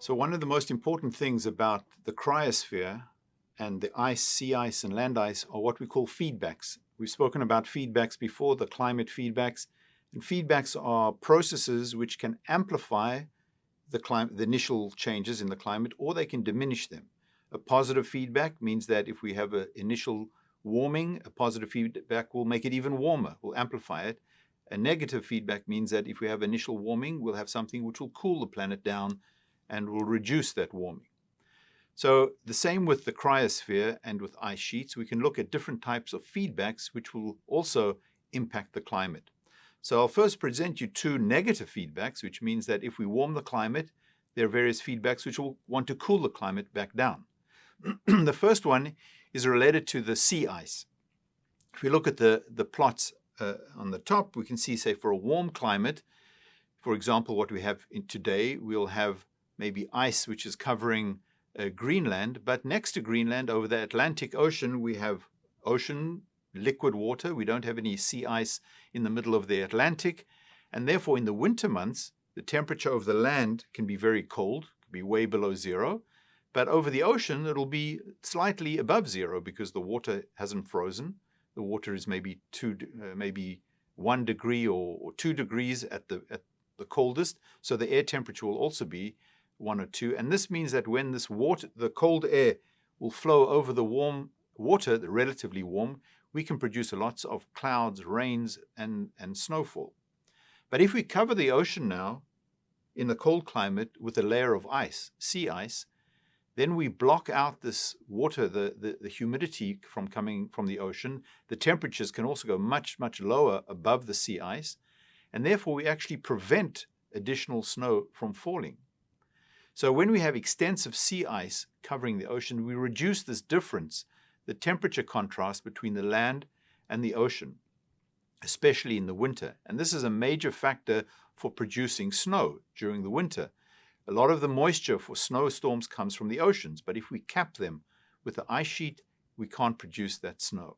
So one of the most important things about the cryosphere and the ice, sea ice, and land ice are what we call feedbacks. We've spoken about feedbacks before, the climate feedbacks. And feedbacks are processes which can amplify the initial changes in the climate, or they can diminish them. A positive feedback means that if we have an initial warming, a positive feedback will make it even warmer, will amplify it. A negative feedback means that if we have initial warming, we'll have something which will cool the planet down and will reduce that warming. So the same with the cryosphere and with ice sheets. We can look at different types of feedbacks which will also impact the climate. So I'll first present you two negative feedbacks, which means that if we warm the climate, there are various feedbacks which will want to cool the climate back down. The first one is related to the sea ice. If we look at the plots on the top, we can see, say, for a warm climate, for example, what we have today, we'll have maybe ice which is covering Greenland, but next to Greenland, over the Atlantic Ocean, we have ocean, liquid water. We don't have any sea ice in the middle of the Atlantic, and therefore in the winter months, the temperature over the land can be very cold, can be way below zero, but over the ocean, it'll be slightly above zero because the water hasn't frozen. The water is maybe 1 degree or 2 degrees at the coldest, so the air temperature will also be 1 or 2, and this means that when this water, the cold air, will flow over the warm water, the relatively warm, we can produce lots of clouds, rains, and snowfall. But if we cover the ocean now in the cold climate with a layer of ice, sea ice, then we block out this water, the humidity from coming from the ocean. The temperatures can also go much, much lower above the sea ice, and therefore we actually prevent additional snow from falling. So when we have extensive sea ice covering the ocean, we reduce this difference, the temperature contrast between the land and the ocean, especially in the winter. And this is a major factor for producing snow during the winter. A lot of the moisture for snowstorms comes from the oceans, but if we cap them with the ice sheet, we can't produce that snow.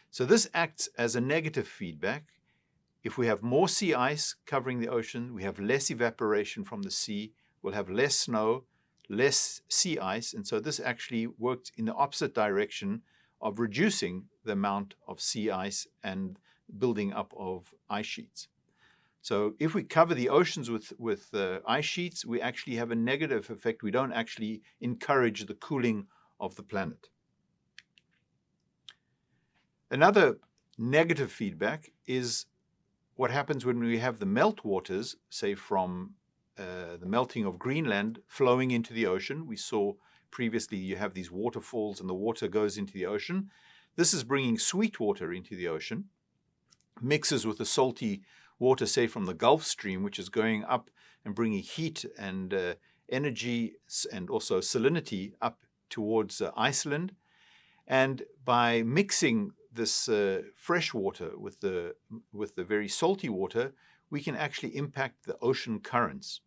So this acts as a negative feedback. If we have more sea ice covering the ocean, we have less evaporation from the sea, we'll have less snow, less sea ice, and so this actually works in the opposite direction of reducing the amount of sea ice and building up of ice sheets. So if we cover the oceans with ice sheets, we actually have a negative effect. We don't actually encourage the cooling of the planet. Another negative feedback is what happens when we have the meltwaters, say from the melting of Greenland flowing into the ocean. We saw previously you have these waterfalls and the water goes into the ocean. This is bringing sweet water into the ocean, mixes with the salty water, say from the Gulf Stream, which is going up and bringing heat and energy and also salinity up towards Iceland. And by mixing this fresh water with the very salty water, we can actually impact the ocean currents.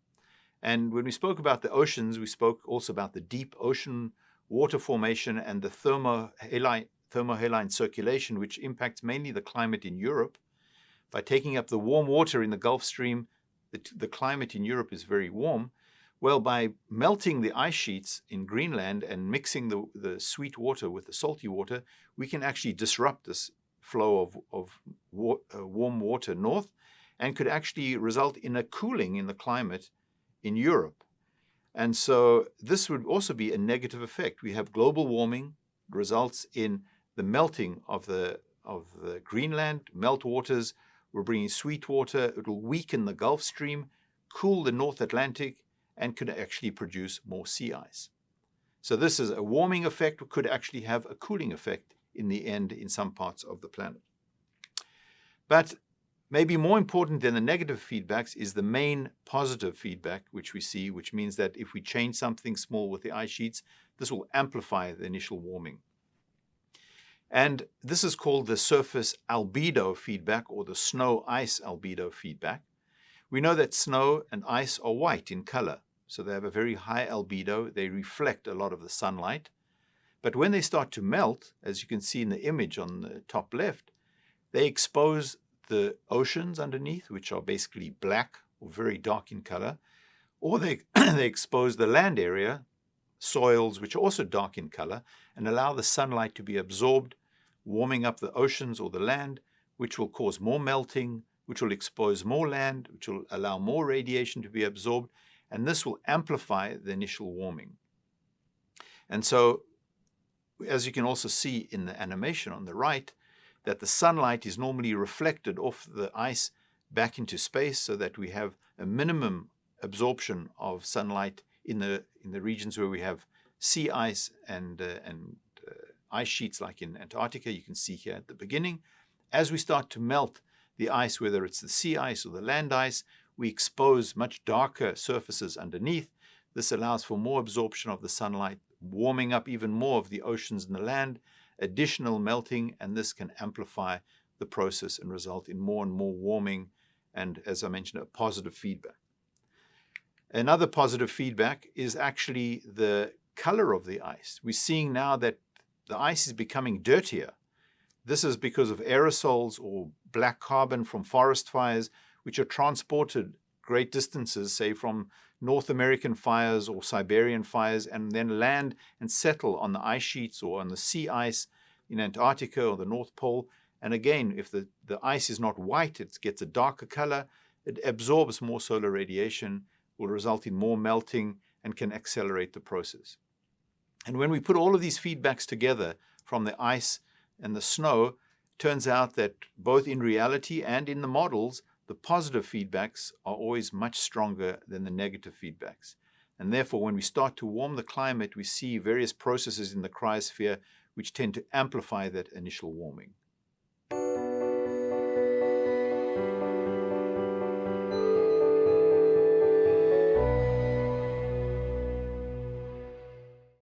And when we spoke about the oceans, we spoke also about the deep ocean water formation and the thermohaline circulation, which impacts mainly the climate in Europe. By taking up the warm water in the Gulf Stream, the climate in Europe is very warm. Well, by melting the ice sheets in Greenland and mixing the sweet water with the salty water, we can actually disrupt this flow of warm water north and could actually result in a cooling in the climate in Europe. And so this would also be a negative effect. We have global warming results in the melting of the Greenland meltwaters. We're bringing sweet water. It will weaken the Gulf Stream, cool the North Atlantic, and could actually produce more sea ice. So this is a warming effect, could actually have a cooling effect in the end in some parts of the planet. But maybe more important than the negative feedbacks is the main positive feedback which we see, which means that if we change something small with the ice sheets, this will amplify the initial warming. And this is called the surface albedo feedback or the snow-ice albedo feedback. We know that snow and ice are white in color, so they have a very high albedo. They reflect a lot of the sunlight. But when they start to melt, as you can see in the image on the top left, they expose the oceans underneath, which are basically black or very dark in color, or they, they expose the land area, soils, which are also dark in color, and allow the sunlight to be absorbed, warming up the oceans or the land, which will cause more melting, which will expose more land, which will allow more radiation to be absorbed, and this will amplify the initial warming. And so, as you can also see in the animation on the right, that the sunlight is normally reflected off the ice back into space so that we have a minimum absorption of sunlight in the regions where we have sea ice and ice sheets like in Antarctica. You can see here at the beginning. As we start to melt the ice, whether it's the sea ice or the land ice, we expose much darker surfaces underneath. This allows for more absorption of the sunlight, warming up even more of the oceans and the land, additional melting, and this can amplify the process and result in more and more warming and, as I mentioned, a positive feedback. Another positive feedback is actually the color of the ice. We're seeing now that the ice is becoming dirtier. This is because of aerosols or black carbon from forest fires, which are transported great distances, say from North American fires or Siberian fires, and then land and settle on the ice sheets or on the sea ice in Antarctica or the North Pole. And again, if the ice is not white, it gets a darker color, it absorbs more solar radiation, will result in more melting, and can accelerate the process. And when we put all of these feedbacks together from the ice and the snow, turns out that both in reality and in the models, the positive feedbacks are always much stronger than the negative feedbacks. And therefore, when we start to warm the climate, we see various processes in the cryosphere which tend to amplify that initial warming.